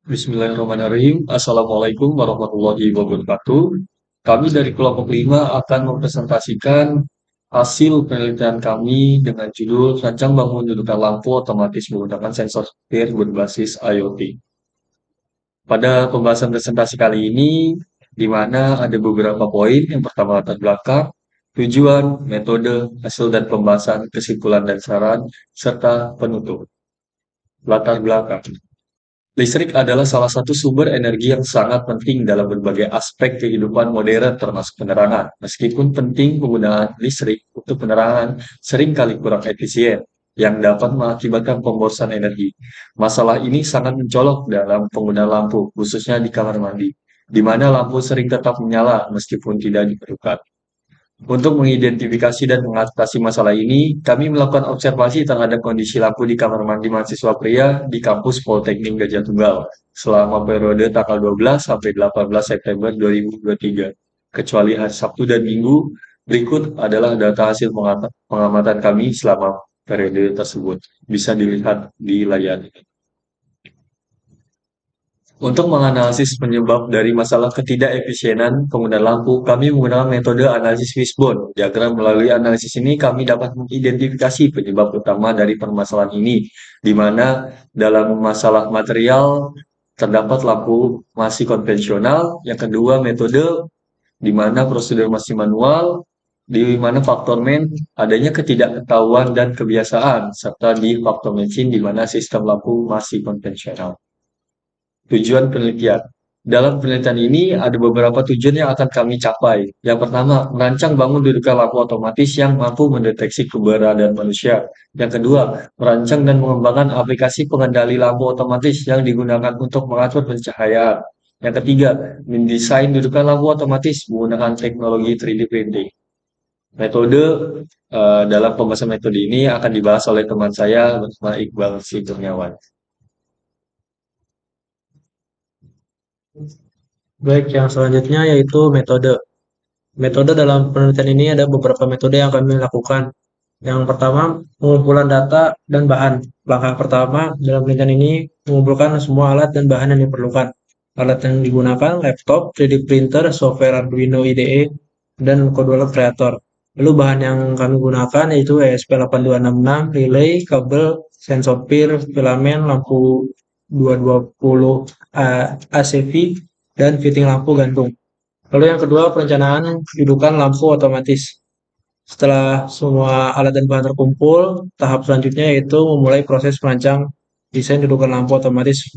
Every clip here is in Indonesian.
Bismillahirrahmanirrahim. Assalamualaikum warahmatullahi wabarakatuh. Kami dari kelompok 5 akan mempresentasikan hasil penelitian kami dengan judul Rancang bangun dudukan lampu otomatis menggunakan sensor peer berbasis IoT. Pada pembahasan presentasi kali ini, di mana ada beberapa poin. Yang pertama latar belakang, tujuan, metode, hasil dan pembahasan, kesimpulan dan saran, serta penutup. Latar belakang. Listrik adalah salah satu sumber energi yang sangat penting dalam berbagai aspek kehidupan modern termasuk penerangan. Meskipun penting, penggunaan listrik untuk penerangan seringkali kurang efisien yang dapat mengakibatkan pemborosan energi. Masalah ini sangat mencolok dalam penggunaan lampu, khususnya di kamar mandi, di mana lampu sering tetap menyala meskipun tidak diperlukan. Untuk mengidentifikasi dan mengatasi masalah ini, kami melakukan observasi terhadap kondisi lampu di kamar mandi mahasiswa pria di kampus Politeknik Gajah Tunggal selama periode tanggal 12 sampai 18 September 2023. Kecuali hari Sabtu dan Minggu, berikut adalah data hasil pengamatan kami selama periode tersebut. Bisa dilihat di layar ini. Untuk menganalisis penyebab dari masalah ketidakefisienan penggunaan lampu, kami menggunakan metode analisis fishbone. Diagram melalui analisis ini kami dapat mengidentifikasi penyebab utama dari permasalahan ini, di mana dalam masalah material terdapat lampu masih konvensional. Yang kedua, metode di mana prosedur masih manual, di mana faktor men adanya ketidaktahuan dan kebiasaan, serta di faktor mesin di mana sistem lampu masih konvensional. Tujuan penelitian. Dalam penelitian ini ada beberapa tujuan yang akan kami capai. Yang pertama, merancang bangun dudukan lampu otomatis yang mampu mendeteksi keberadaan manusia. Yang kedua, merancang dan mengembangkan aplikasi pengendali lampu otomatis yang digunakan untuk mengatur pencahayaan. Yang ketiga, mendesain dudukan lampu otomatis menggunakan teknologi 3D printing. Metode dalam pembahasan metode ini akan dibahas oleh teman saya bersama Iqbal Sikurniawan. Baik, yang selanjutnya yaitu metode. Metode dalam penelitian ini ada beberapa metode yang kami lakukan. Yang pertama, pengumpulan data dan bahan. Langkah pertama dalam penelitian ini mengumpulkan semua alat dan bahan yang diperlukan. Alat yang digunakan, laptop, 3D printer, software Arduino IDE, dan CodeWallet Creator. Lalu bahan yang kami gunakan yaitu ESP8266, relay, kabel, sensor peer, filamen, lampu 220 ACV, dan fitting lampu gantung. Lalu yang kedua, perencanaan dudukan lampu otomatis. Setelah semua alat dan bahan terkumpul, tahap selanjutnya yaitu memulai proses merancang desain dudukan lampu otomatis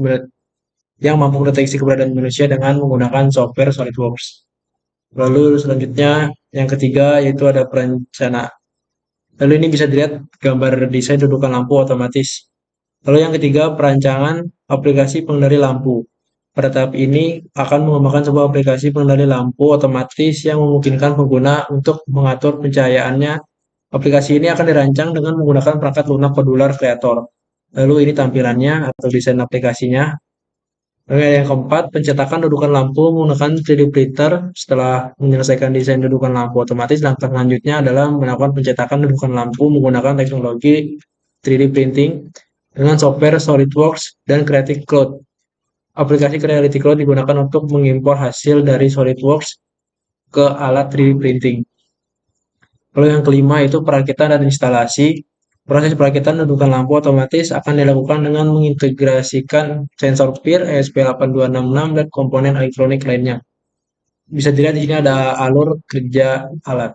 yang mampu mendeteksi keberadaan manusia dengan menggunakan software SolidWorks. Lalu selanjutnya yang ketiga yaitu ada perencanaan. Lalu ini bisa dilihat gambar desain dudukan lampu otomatis. Lalu yang ketiga, perancangan aplikasi pengendali lampu. Pada tahap ini akan mengembangkan sebuah aplikasi pengendali lampu otomatis yang memungkinkan pengguna untuk mengatur pencahayaannya. Aplikasi ini akan dirancang dengan menggunakan perangkat lunak modular Creator. Lalu ini tampilannya atau desain aplikasinya. Lalu yang keempat, pencetakan dudukan lampu menggunakan 3D printer. Setelah menyelesaikan desain dudukan lampu otomatis, langkah selanjutnya adalah melakukan pencetakan dudukan lampu menggunakan teknologi 3D printing dengan software SolidWorks dan Creative Cloud. Aplikasi Creative Cloud digunakan untuk mengimpor hasil dari SolidWorks ke alat 3D printing. Lalu yang kelima itu perakitan dan instalasi. Proses perakitan dudukan lampu otomatis akan dilakukan dengan mengintegrasikan sensor peer ESP8266 dan komponen elektronik lainnya. Bisa dilihat di sini ada alur kerja alat.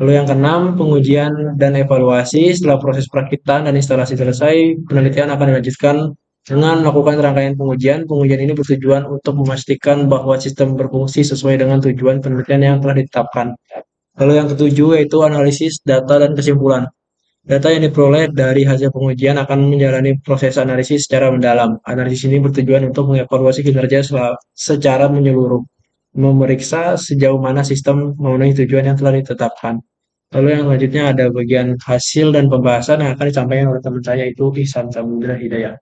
Lalu yang keenam, pengujian dan evaluasi. Setelah proses perakitan dan instalasi selesai, penelitian akan dilanjutkan dengan melakukan rangkaian pengujian. Pengujian ini bertujuan untuk memastikan bahwa sistem berfungsi sesuai dengan tujuan penelitian yang telah ditetapkan. Lalu yang ketujuh yaitu analisis data dan kesimpulan. Data yang diperoleh dari hasil pengujian akan menjalani proses analisis secara mendalam. Analisis ini bertujuan untuk mengevaluasi kinerja secara menyeluruh, memeriksa sejauh mana sistem memenuhi tujuan yang telah ditetapkan. Lalu yang selanjutnya ada bagian hasil dan pembahasan yang akan disampaikan oleh teman saya itu Ihsan Samudra Hidayat.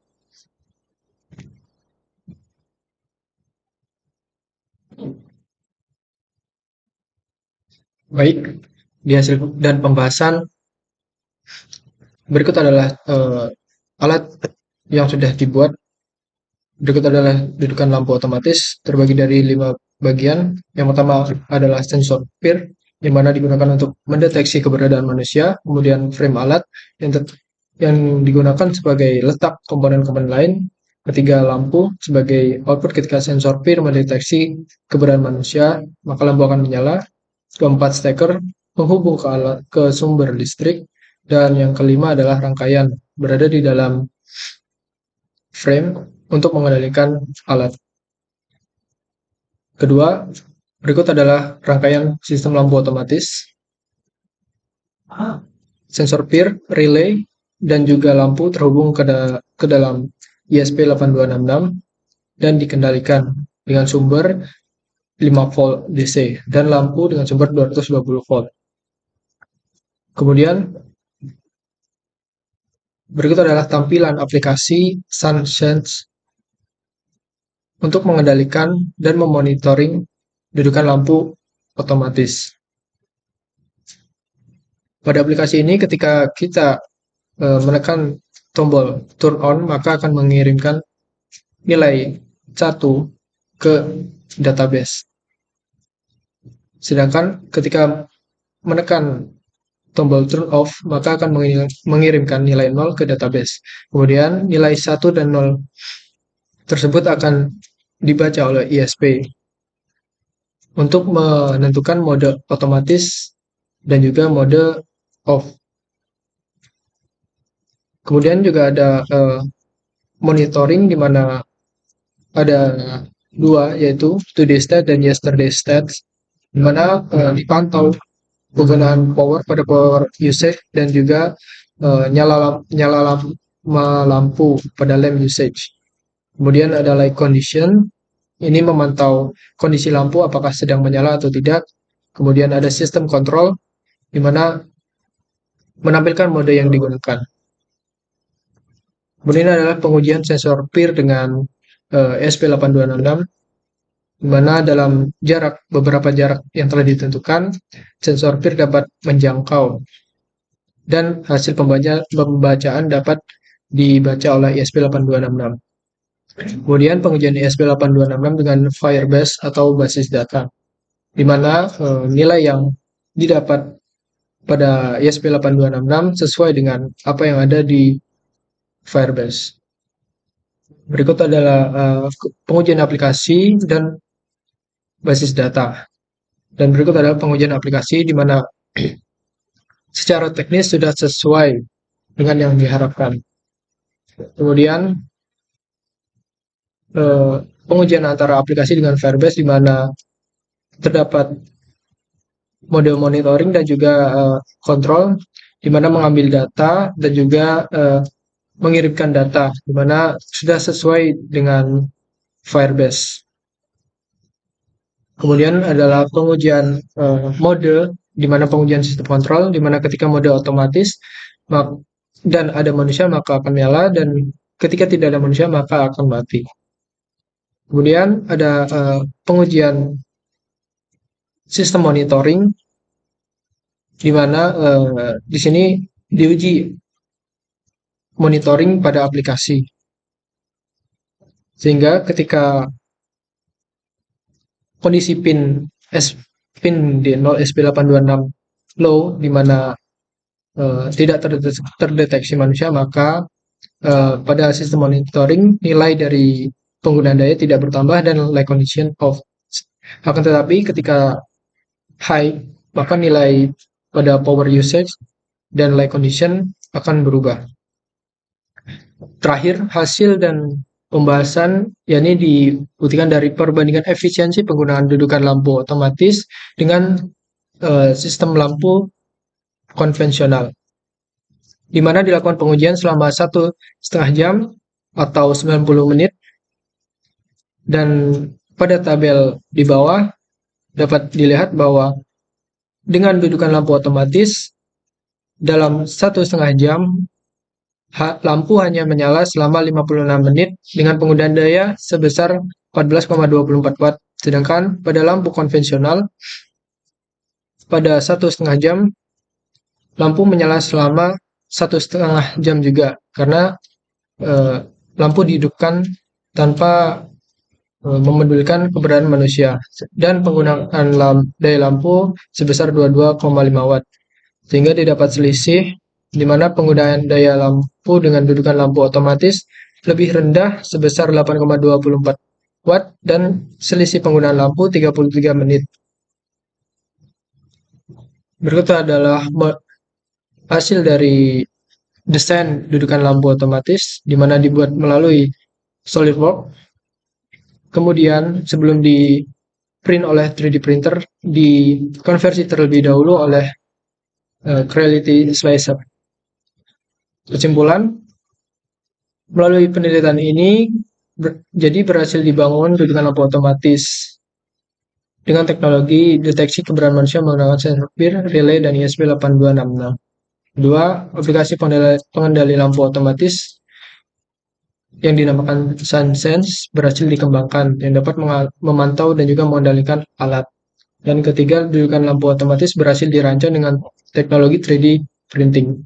Baik, di hasil dan pembahasan berikut adalah alat yang sudah dibuat Berikut adalah dudukan lampu otomatis terbagi dari 5 bagian. Yang pertama adalah sensor peer, yang mana digunakan untuk mendeteksi keberadaan manusia. Kemudian frame alat yang digunakan sebagai letak komponen-komponen lain. Ketiga, lampu sebagai output ketika sensor peer mendeteksi keberadaan manusia, maka lampu akan menyala. Keempat, steker penghubung ke sumber listrik. Dan yang kelima adalah rangkaian berada di dalam frame untuk mengendalikan alat. Kedua, berikut adalah rangkaian sistem lampu otomatis, sensor peer, relay, dan juga lampu terhubung ke dalam ISP8266 dan dikendalikan dengan sumber 5 volt DC dan lampu dengan sumber 220 volt. Kemudian berikut adalah tampilan aplikasi SunSense untuk mengendalikan dan memonitoring dudukan lampu otomatis. Pada aplikasi ini ketika kita menekan tombol turn on, maka akan mengirimkan nilai 1 ke database. Sedangkan ketika menekan tombol turn off, maka akan mengirimkan nilai 0 ke database. Kemudian nilai 1 dan 0 tersebut akan dibaca oleh ISP untuk menentukan mode otomatis dan juga mode off. Kemudian juga ada monitoring di mana ada dua, yaitu today state dan yesterday state, di mana dipantau penggunaan power pada power usage dan juga nyala lampu pada lamp usage. Kemudian ada light condition, ini memantau kondisi lampu apakah sedang menyala atau tidak. Kemudian ada sistem control, di mana menampilkan mode yang digunakan. Kemudian adalah pengujian sensor peer dengan ESP8266, di mana dalam beberapa jarak yang telah ditentukan, sensor peer dapat menjangkau dan hasil pembacaan dapat dibaca oleh ESP8266. Kemudian pengujian ESP8266 dengan Firebase atau basis data, di mana nilai yang didapat pada ESP8266 sesuai dengan apa yang ada di Firebase. Berikut adalah pengujian aplikasi dan basis data. Dan berikut adalah pengujian aplikasi di mana secara teknis sudah sesuai dengan yang diharapkan. Kemudian pengujian antara aplikasi dengan Firebase di mana terdapat mode monitoring dan juga kontrol, di mana mengambil data dan juga mengirimkan data, di mana sudah sesuai dengan Firebase. Kemudian adalah pengujian mode, di mana pengujian sistem kontrol, di mana ketika mode otomatis dan ada manusia maka akan nyala, dan ketika tidak ada manusia maka akan mati. Kemudian ada pengujian sistem monitoring, di mana di sini diuji monitoring pada aplikasi, sehingga ketika kondisi pin D0 SP826 low, di mana tidak terdeteksi manusia, maka pada sistem monitoring nilai dari penggunaan daya tidak bertambah dan light condition off. Akan tetapi ketika high, maka nilai pada power usage dan light condition akan berubah. Terakhir, hasil dan pembahasan yakni dibuktikan dari perbandingan efisiensi penggunaan dudukan lampu otomatis dengan sistem lampu konvensional, di mana dilakukan pengujian selama 1,5 jam atau 90 menit, dan pada tabel di bawah dapat dilihat bahwa dengan dudukan lampu otomatis dalam 1,5 jam lampu hanya menyala selama 56 menit dengan penggunaan daya sebesar 14,24 watt, sedangkan pada lampu konvensional pada 1,5 jam lampu menyala selama 1,5 jam juga, karena lampu dihidupkan tanpa memedulikan keberadaan manusia, dan penggunaan daya lampu sebesar 22,5 watt, sehingga didapat selisih di mana penggunaan daya lampu dengan dudukan lampu otomatis lebih rendah sebesar 8,24 watt dan selisih penggunaan lampu 33 menit. Berikut adalah hasil dari desain dudukan lampu otomatis di mana dibuat melalui SolidWorks. Kemudian sebelum di print oleh 3D printer, dikonversi terlebih dahulu oleh Creality Slicer. Kesimpulan, melalui penelitian ini jadi berhasil dibangun dudukan lampu otomatis dengan teknologi deteksi keberadaan manusia menggunakan sensor PIR, relay, dan ESP8266. Kedua, aplikasi pengendali lampu otomatis yang dinamakan SunSense berhasil dikembangkan yang dapat memantau dan juga mengendalikan alat. Dan ketiga, dudukan lampu otomatis berhasil dirancang dengan teknologi 3D printing.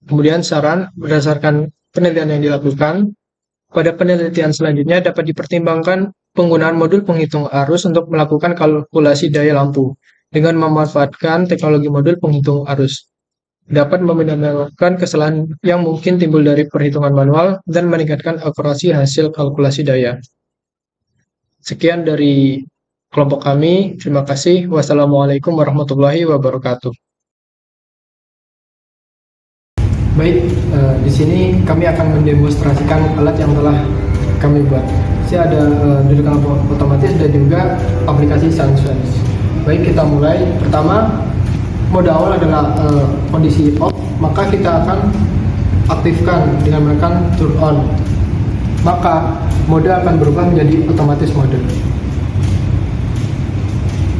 Kemudian saran, berdasarkan penelitian yang dilakukan, pada penelitian selanjutnya dapat dipertimbangkan penggunaan modul penghitung arus untuk melakukan kalkulasi daya lampu dengan memanfaatkan teknologi modul penghitung arus. Dapat meminimalkan kesalahan yang mungkin timbul dari perhitungan manual dan meningkatkan akurasi hasil kalkulasi daya. Sekian dari kelompok kami. Terima kasih. Wassalamualaikum warahmatullahi wabarakatuh. Baik, di sini kami akan mendemonstrasikan alat yang telah kami buat. Di sini ada dudukan lampu otomatis dan juga aplikasi SunSense. Baik, kita mulai. Pertama, mode awal adalah kondisi off, maka kita akan aktifkan dengan menekan turn on. Maka mode akan berubah menjadi otomatis mode.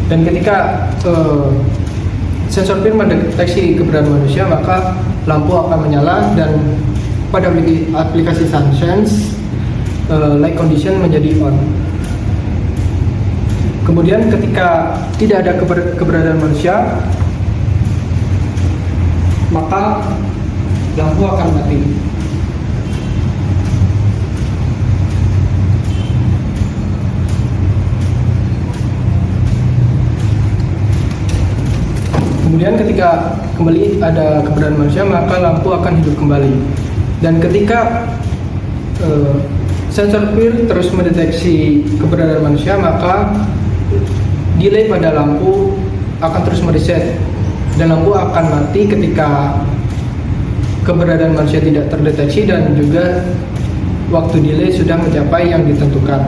Dan ketika sensor PIR mendeteksi keberadaan manusia, maka lampu akan menyala dan pada aplikasi SunSense light condition menjadi on. Kemudian ketika tidak ada keberadaan manusia, maka lampu akan mati. Kemudian ketika kembali ada keberadaan manusia, maka lampu akan hidup kembali. Dan ketika sensor PIR terus mendeteksi keberadaan manusia, maka delay pada lampu akan terus mereset dan lampu akan mati ketika keberadaan manusia tidak terdeteksi dan juga waktu delay sudah mencapai yang ditentukan.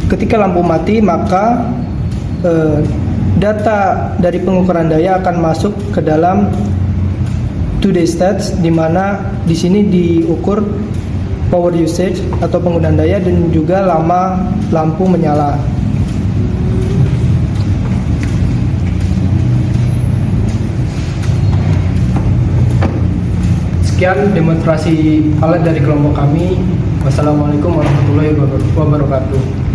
Ketika lampu mati, maka data dari pengukuran daya akan masuk ke dalam 2D stats, di mana di sini diukur power usage atau penggunaan daya dan juga lama lampu menyala. Sekian demonstrasi alat dari kelompok kami. Wassalamualaikum warahmatullahi wabarakatuh.